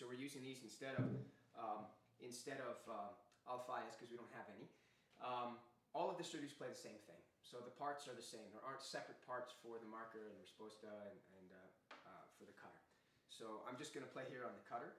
So we're using these instead of alfayas because we don't have any. All of the surdos play the same thing. So the parts are the same. There aren't separate parts for the marker and resposta and for the cutter. So I'm just going to play here on the cutter.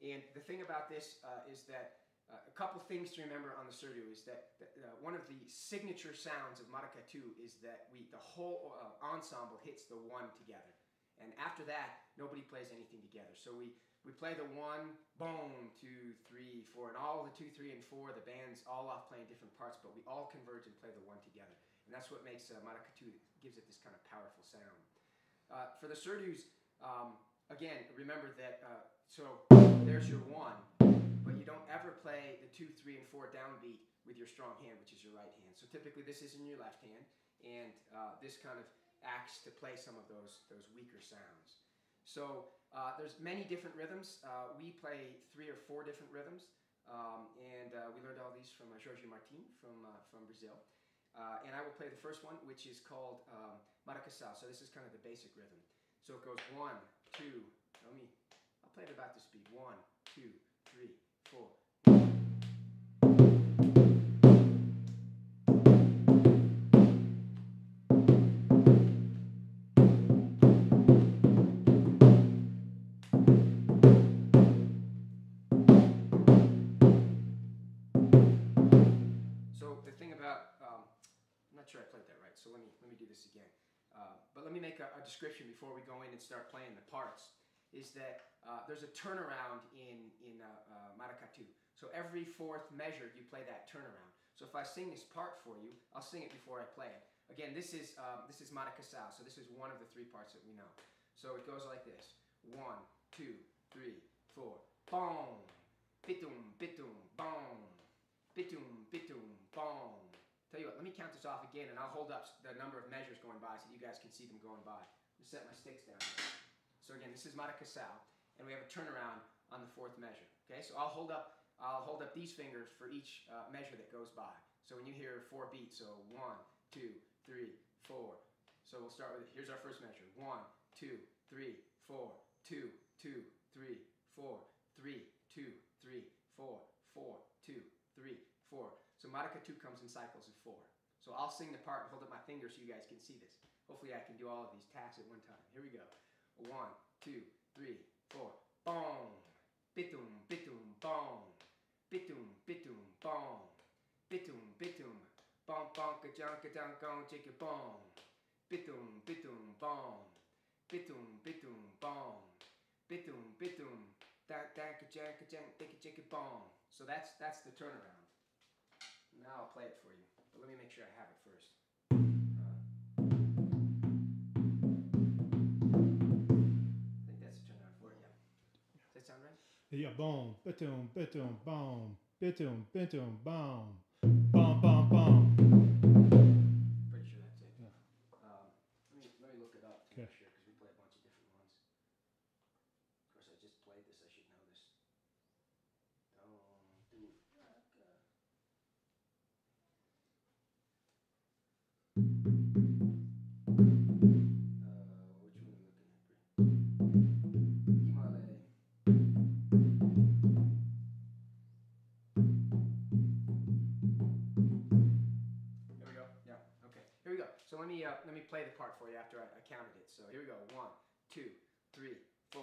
And the thing about this is that a couple things to remember on the surdo is that one of the signature sounds of maracatu is that the whole ensemble hits the one together. And after that, nobody plays anything together. So we play the one, boom, 2, 3, 4, and all the 2, 3, and 4, the band's all off playing different parts, but we all converge and play the one together. And that's what makes maracatu, gives it this kind of powerful sound. For the surdos, again, remember that, so there's your one, but you don't ever play the 2, 3, and 4 downbeat with your strong hand, which is your right hand. So typically this is in your left hand, and this kind of acts to play some of those weaker sounds. So there's many different rhythms. We play 3 or 4 different rhythms, and we learned all these from Jorge Martin from Brazil. And I will play the first one, which is called maracasau. So this is kind of the basic rhythm. So it goes 1, 2. I'll play it about this speed. 1, 2, 3, 4. I'm not sure I played that right, so let me do this again. But let me make a description before we go in and start playing the parts. Is that there's a turnaround in maracatu. So every 4th measure you play that turnaround. So if I sing this part for you, I'll sing it before I play it. Again, this is maracasau. So this is one of the 3 parts that we know. So it goes like this: 1, 2, 3, 4. Boom, bitum, bitum, boom, bitum, bitum, boom. Tell you what, let me count this off again, and I'll hold up the number of measures going by so you guys can see them going by. Just set my sticks down here. So again, this is maracasau, and we have a turnaround on the 4th measure. Okay, so I'll hold up these fingers for each measure that goes by. So when you hear 4 beats, so 1, 2, 3, 4. So we'll start with, here's our first measure: 1, 2, 3, 4, 2, 2, 3, 4, 3, 2, 3, 4, 4, 2, 3, 4. So maracatu comes in cycles of 4. So I'll sing the part and hold up my fingers so you guys can see this. Hopefully I can do all of these tasks at one time. Here we go. 1, 2, 3, 4. Boom, bitum, bitum, boom, bitum, bitum, boom, bitum, bitum, bom, bonka, junka, dunkon, chicka, boom, bitum, bitum, boom, bitum, bitum, boom, bitum, bitum, danka, janka, jank, dicka, chicka, boom. So that's the turnaround. Now I'll play it for you, but let me make sure I have it first. I think that's the turnaround for it, yeah. Does that sound right? Yeah, boom, bitum, bitum, boom, bitum, bitum, boom, bom, bom, bom. Pretty sure that's it. Yeah. Let me look it up to make sure, because we play a bunch of different ones. Of course, I just played this. I should know this. Which one are we looking at, Bri? Imale. Here we go. Yeah. Okay. Here we go. So let me play the part for you after I counted it. So here we go. 1, 2, 3, 4.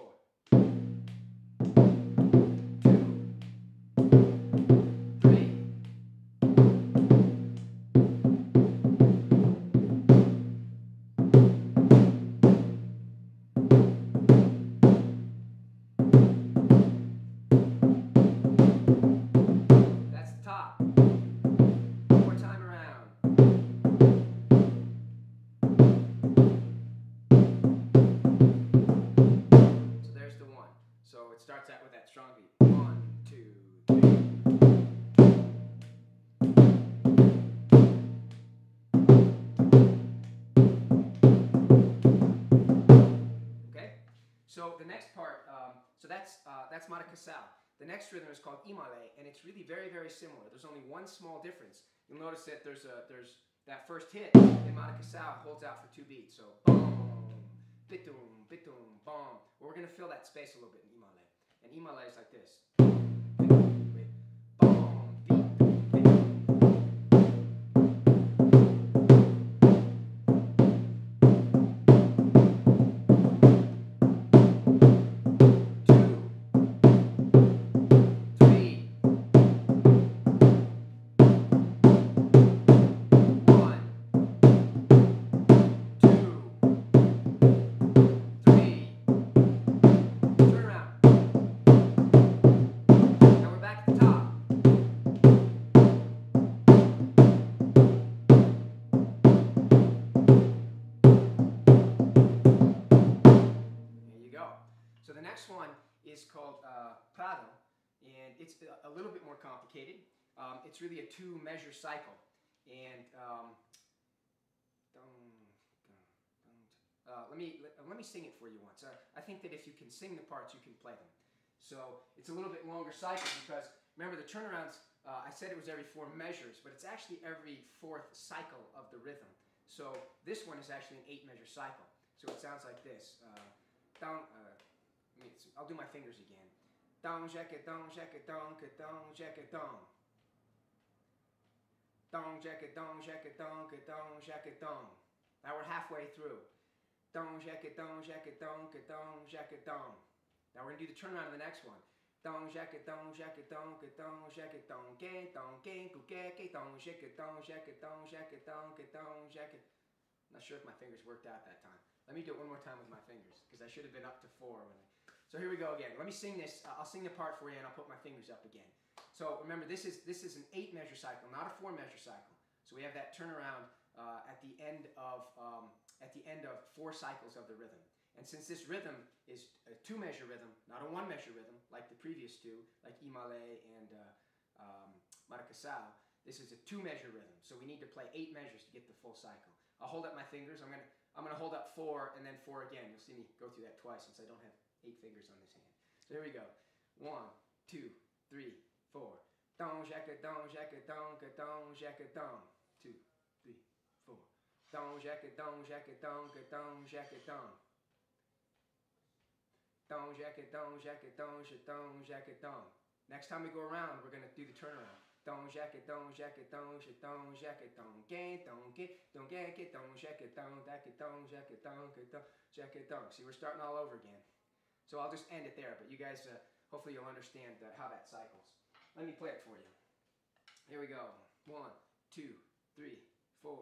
That's the top. One more time around. So there's the 1. So it starts out with that strong beat. 1, 2, 3. Okay. So the next part. So that's maracasau. The next rhythm is called imale, and it's really very, very similar. There's only one small difference. You'll notice that there's that first hit in maracasau holds out for 2 beats. So boom, bitum, bitum, boom. Well, we're going to fill that space a little bit in imale. And Imale is like this. Wait. Boom, beat, beat. So the next one is called Prado, and it's a little bit more complicated. It's really a 2-measure cycle, and let me sing it for you once. I think that if you can sing the parts, you can play them. So it's a little bit longer cycle because remember the turnarounds. I said it was every 4 measures, but it's actually every 4th cycle of the rhythm. So this one is actually an 8-measure cycle. So it sounds like this. I'll do my fingers again. Dong, jack it, dong, jack it, dong, dong, jack it, dong. Dong, jack it, dong, jack it, dong, dong, jack it, dong. Now we're halfway through. Dong, jack it, dong, jack it, dong, dong, jack it, dong. Now we're going to do the turnaround of the next one. Dong, jack it, dong, jack it, dong, dong, jack it, dong, gang, dong, gang, go, gang, dong, jack it, dong, jack it, dong, jack it, dong, dong, jack it. Not sure if my fingers worked out that time. Let me do it one more time with my fingers because I should have been up to 4 when I... So here we go again. Let me sing this. I'll sing the part for you, and I'll put my fingers up again. So remember, this is an 8-measure cycle, not a 4-measure cycle. So we have that turnaround at the end of 4 cycles of the rhythm. And since this rhythm is a 2-measure rhythm, not a 1-measure rhythm like the previous 2, like Imale and Maracasao, this is a 2-measure rhythm. So we need to play 8 measures to get the full cycle. I'll hold up my fingers. I'm gonna hold up 4 and then 4 again. You'll see me go through that twice since I don't have 8 fingers on this hand. So here we go. 1, 2, 3, 4. Dong, jack it, dong, jack it, dong, dong, jack it, dong. 2, 3, 4. Dong, jack it, dong, jack it, dong, dong, jack it, dong. Dong, jack it, dong, jack it, dong, dong, jack it, dong. Next time we go around, we're gonna do the turnaround. Dong, jack it, dong, jack it, dong, dong, jack it, dong, gang, dong, gang, dong, gang, dong, jack it, dong, jack it, dong, jack it, dong, jack it, dong. See, we're starting all over again. So I'll just end it there, but you guys, hopefully you'll understand how that cycles. Let me play it for you. Here we go. 1, 2, 3, 4.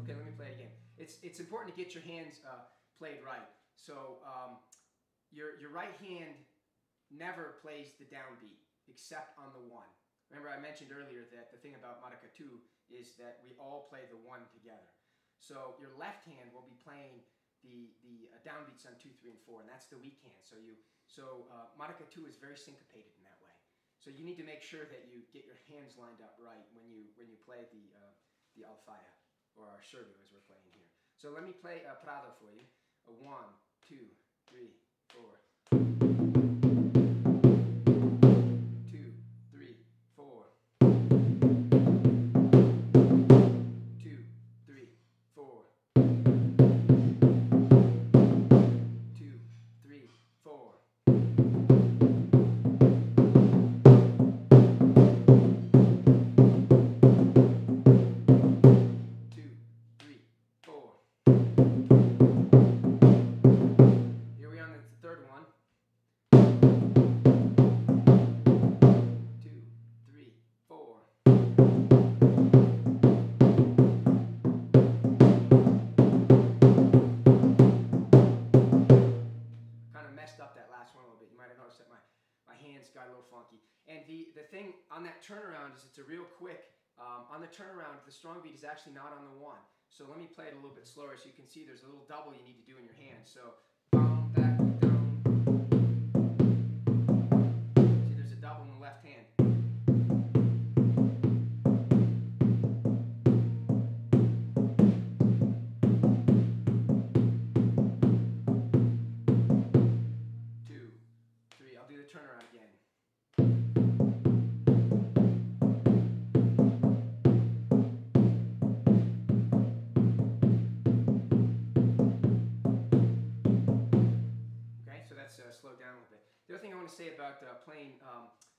Okay, let me play it again. It's important to get your hands played right. So your right hand never plays the downbeat except on the 1. Remember I mentioned earlier that the thing about maracatu is that we all play the 1 together. So your left hand will be playing the downbeats on 2, 3, and 4, and that's the weak hand. So maracatu is very syncopated in that way. So you need to make sure that you get your hands lined up right when you play the alfaya, or our surdo as we're playing here. So let me play Prado for you. 1, 2, 3, 4. 2, 3, 4. 2, 3, 4. 2, 3, 4. 2, 3, 4. Here we are on the third one. 2, 3, 4. Kind of messed up that last one a little bit. You might have noticed that my hands got a little funky. And the thing on that turnaround is it's a real quick. On the turnaround, the strong beat is actually not on the 1. So let me play it a little bit slower so you can see there's a little double you need to do in your hands. So, down, back, down. See, there's a double in the left hand. Two, three. I'll do the turnaround again. always say about playing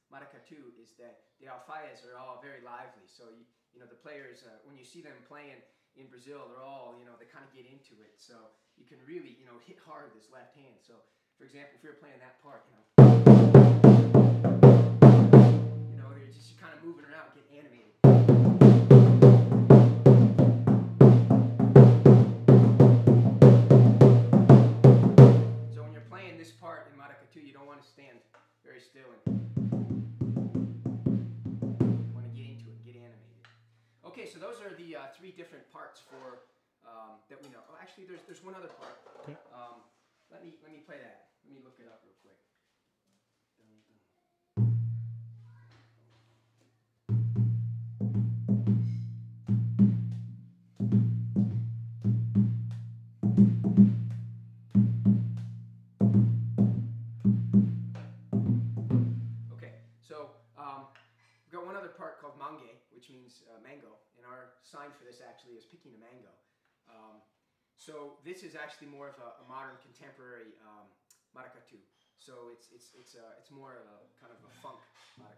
maracatu is that the alfaias are all very lively. So you know the players when you see them playing in Brazil, they're all they kind of get into it. So you can really hit hard with this left hand. So for example, if you're playing that part, they're just kind of moving around, getting animated. So when you're playing this part in maracatu, you don't want to stand very still and want to get into it, get animated. Okay, so those are the 3 different parts for that we know. Oh, actually, there's one other part. Okay. Let me play that. Let me look it up real quick. Okay, so we've got one other part called mangue, which means mango, and our sign for this actually is picking a mango. So this is actually more of a modern contemporary maracatu. So it's more kind of a funk maracatu.